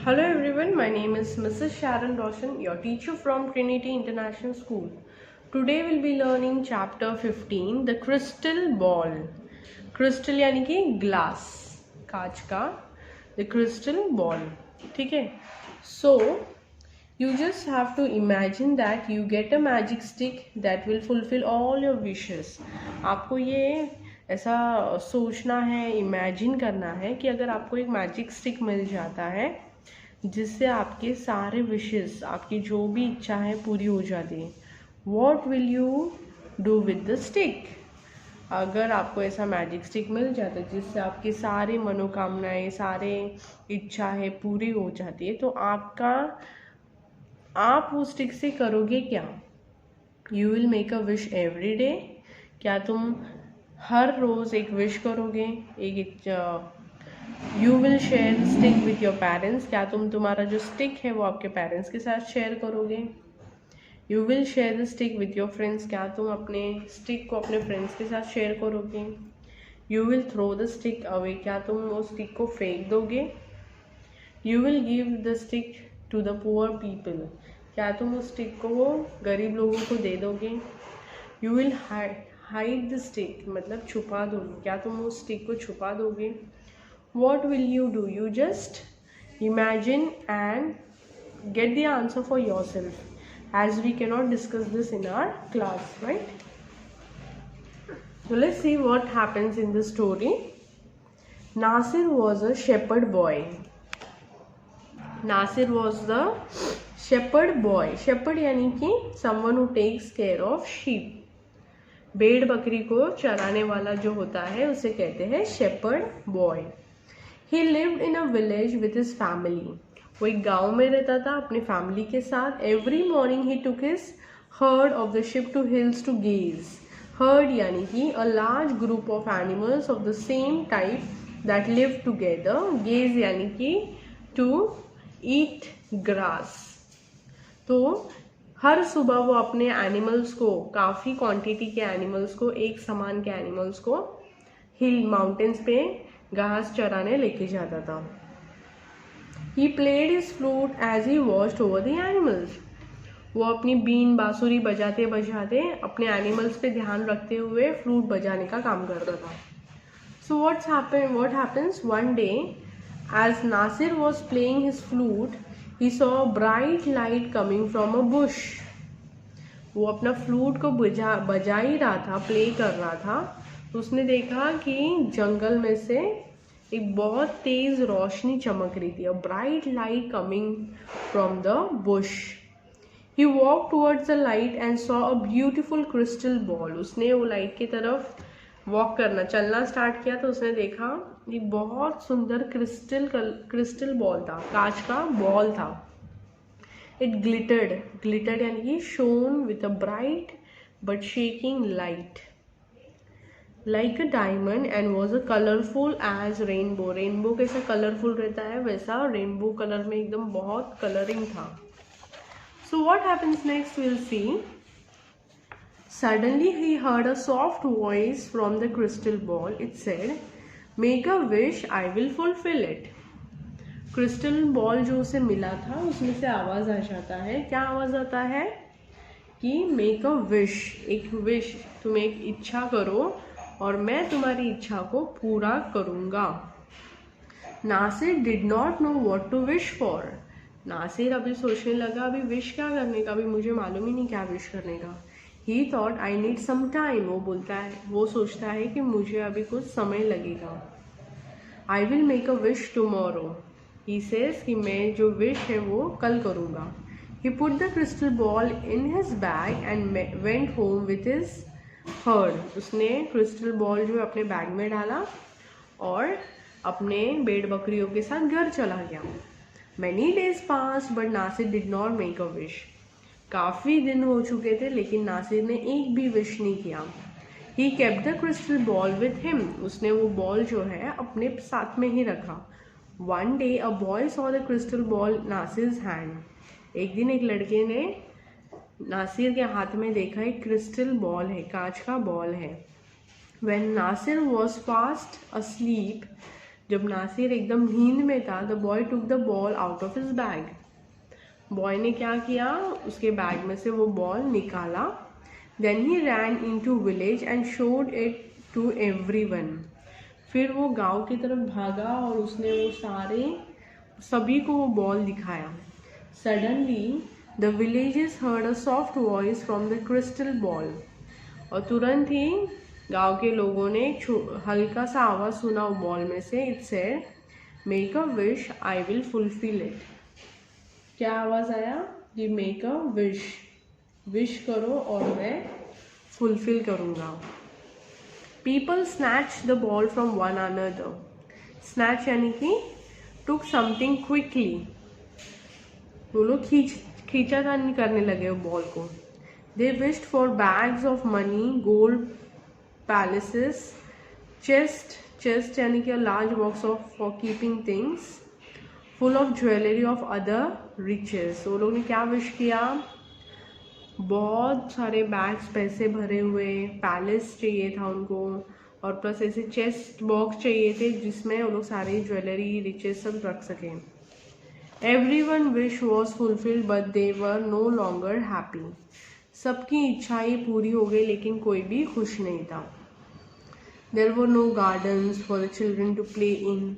Hello everyone, my name is Mrs. Sharon Roshan, your teacher from Trinity International School. Today we'll be learning chapter 15, the crystal ball. Crystal यानी कि glass, कांच का, the crystal ball. ठीक है? So you just have to imagine that you get a magic stick that will fulfill all your wishes. आपको ये ऐसा सोचना है, इमेजिन करना है कि अगर आपको एक मैजिक स्टिक मिल जाता है जिससे आपके सारे विशेस, आपकी जो भी इच्छा है पूरी हो जाती है. What will you do with the stick? अगर आपको ऐसा मैजिक स्टिक मिल जाता है जिससे आपकी सारी मनोकामनाएं, सारे इच्छा है पूरी हो जाती है, तो आप उस स्टिक से करोगे क्या? You will make a wish every day. क्या तुम हर रोज़ एक विश करोगे? You will share stick with your parents. क्या तुम तुम्हारा जो स्टिक है वो आपके पेरेंट्स के साथ शेयर करोगे? You will share the stick with your friends. क्या तुम अपने स्टिक को अपने फ्रेंड्स के साथ शेयर करोगे? You will throw the stick away. क्या तुम वो स्टिक को फेंक दोगे? You will give the stick to the poor people. क्या तुम उस स्टिक को गरीब लोगों को दे दोगे? You will hide the stick, मतलब छुपा दोगे. क्या तुम उस स्टिक को छुपा दोगे? What will you do? You just imagine and get the answer for yourself, as we cannot discuss this in our class, right? So let's see what happens in the story. Nasir was a shepherd boy. Nasir was the shepherd boy. Shepherd यानी कि someone who takes care of sheep. भेड़ बकरी को चराने वाला जो होता है उसे कहते हैं shepherd boy. He lived in a village with his family. वो एक गाँव में रहता था अपनी फैमिली के साथ. Every morning he took his herd of the sheep to hills to gaze. Herd यानी कि a large group of animals of the same type that live together. Gaze यानी कि to eat grass. तो हर सुबह वो अपने एनिमल्स को, काफ़ी क्वांटिटी के एनिमल्स को, एक समान के एनिमल्स को हिल माउंटेन्स पे घास चराने लेके जाता था. He played his flute as he watched over the animals. वो अपनी बीन बांसुरी बजाते बजाते अपने एनिमल्स पे ध्यान रखते हुए फ्लूट बजाने का काम करता था. So what happens one day, as Nasir was playing his flute, he saw a bright light coming from a bush. वो अपना फ्लूट को बजा ही रहा था, प्ले कर रहा था. तो उसने देखा कि जंगल में से एक बहुत तेज रोशनी चमक रही थी. A bright light coming from the Bush. He walk towards the light and saw a beautiful crystal ball. उसने वो लाइट की तरफ वॉक करना, चलना स्टार्ट किया तो उसने देखा एक बहुत सुंदर क्रिस्टल बॉल था, कांच का बॉल था. इट ग्लिटर्ड यानी कि shown with a bright but shaking light like a diamond and was a colorful as rainbow. Rainbow कैसा कलरफुल रहता है वैसा रेनबो कलर में एकदम बहुत कलरिंग था. So what happens next we'll see. Suddenly he heard a soft voice from the crystal ball. It said, make a wish, I will fulfill it. Crystal ball जो उसे मिला था उसमें से आवाज़ आ जाता है. क्या आवाज़ आता है? कि मेक अ विश, एक विश, तुम एक इच्छा करो और मैं तुम्हारी इच्छा को पूरा करूँगा. Nasir did not know what to wish for. Nasir अभी सोचने लगा अभी विश क्या करने का, अभी मुझे मालूम ही नहीं क्या विश करने का. He thought I need some time. वो सोचता है कि मुझे अभी कुछ समय लगेगा. I will make a wish tomorrow. He says कि मैं जो विश है वो कल करूँगा. He put the crystal ball in his bag and went home with his herd. उसने क्रिस्टल बॉल जो अपने बैग में डाला और अपने भेड़ बकरियों के साथ घर चला गया. Many days pass but Nasir did not make a wish. काफ़ी दिन हो चुके थे लेकिन नासिर ने एक भी विश नहीं किया. He kept the crystal ball with him. उसने वो बॉल जो है अपने साथ में ही रखा. One day a boy saw the crystal ball Nasir's hand. एक दिन एक लड़के ने नासिर के हाथ में देखा एक क्रिस्टल बॉल है, कांच का बॉल है. When Nasir was fast asleep, जब नासिर एकदम नींद में था, the boy took the ball out of his bag. Boy ने क्या किया, उसके बैग में से वो बॉल निकाला। Then he ran into village and showed it to everyone. फिर वो गांव की तरफ भागा और उसने वो सभी को वो बॉल दिखाया। Suddenly the villagers heard a soft voice from the crystal ball. और तुरंत ही गांव के लोगों ने हल्का सा आवाज़ सुना वो बॉल में से। It said, make a wish, I will fulfil it. क्या आवाज़ आया कि मेक अ विश, विश करो और मैं फुलफिल करूँगा। People snatch the ball from one another. Snatch यानी कि टुक समथिंग क्विकली, वो लोग खींचातानी करने लगे वो बॉल को। They wished for bags of money, gold, palaces, chest यानी कि large box of for keeping things, full of jewellery of other riches. वो लोग ने क्या विश किया, बहुत सारे बैग्स पैसे भरे हुए, पैलेस चाहिए था उनको, और प्लस ऐसे चेस्ट बॉक्स चाहिए थे जिसमें वो लोग सारी ज्वेलरी, रिचेस सब रख सकें। Everyone wish was fulfilled but they were no longer happy. सबकी इच्छाएं पूरी हो गई लेकिन कोई भी खुश नहीं था। There were no gardens for the children to play in.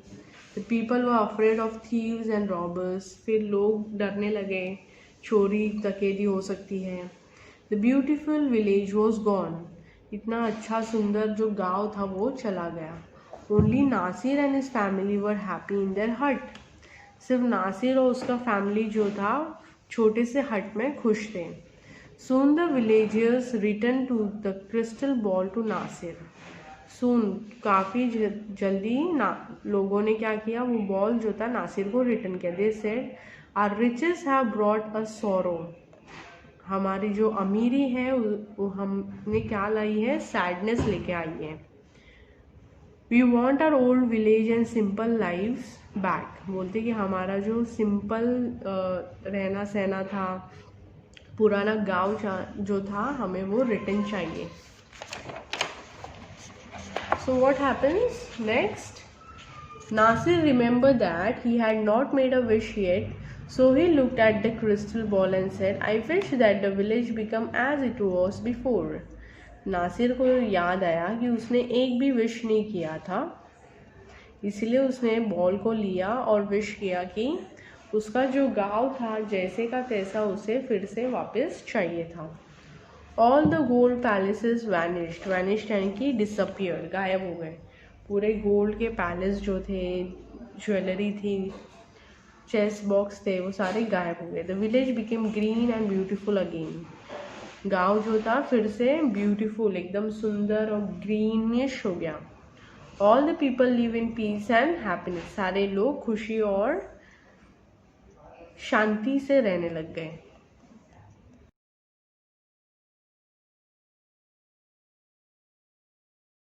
The people were afraid of thieves and robbers. फिर लोग डरने लगे, चोरी डकैती हो सकती है। The beautiful village was gone. इतना अच्छा सुंदर जो गांव था वो चला गया। Only Nasir and his family were happy in their hut. सिर्फ नासिर और उसका फैमिली जो था छोटे से हट में खुश थे। Soon the villagers return to the crystal ball to Nasir. Soon काफ़ी जल्दी लोगों ने क्या किया, वो बॉल जो था नासिर को रिटर्न किया। They said, our riches have brought a sorrow. हमारी जो अमीरी है वो हमने क्या लाई है, सैडनेस लेके आई है। We want our old village and simple lifes back. बोलते कि हमारा जो सिंपल रहना सहना था, पुराना गांव जो था, हमें वो रिटर्न चाहिए। So what happens next? Nasir remembered that he had not made a wish yet, so he looked at the crystal ball and said, I wish that the village become as it was before. Nasir को याद आया कि उसने एक भी wish नहीं किया था, इसलिए उसने बॉल को लिया और विश किया कि उसका जो गांव था जैसे का तैसा उसे फिर से वापस चाहिए था। All the gold palaces vanished. Vanished यानी कि डिसअपियर, गायब हो गए। पूरे गोल्ड के पैलेस जो थे, ज्वेलरी थी, चेस्ट बॉक्स थे, वो सारे गायब हो गए। The village became green and beautiful again. गांव जो था फिर से ब्यूटीफुल, एकदम सुंदर और ग्रीनिश हो गया। All the people live in peace and happiness. सारे लोग खुशी और शांति से रहने लग गए।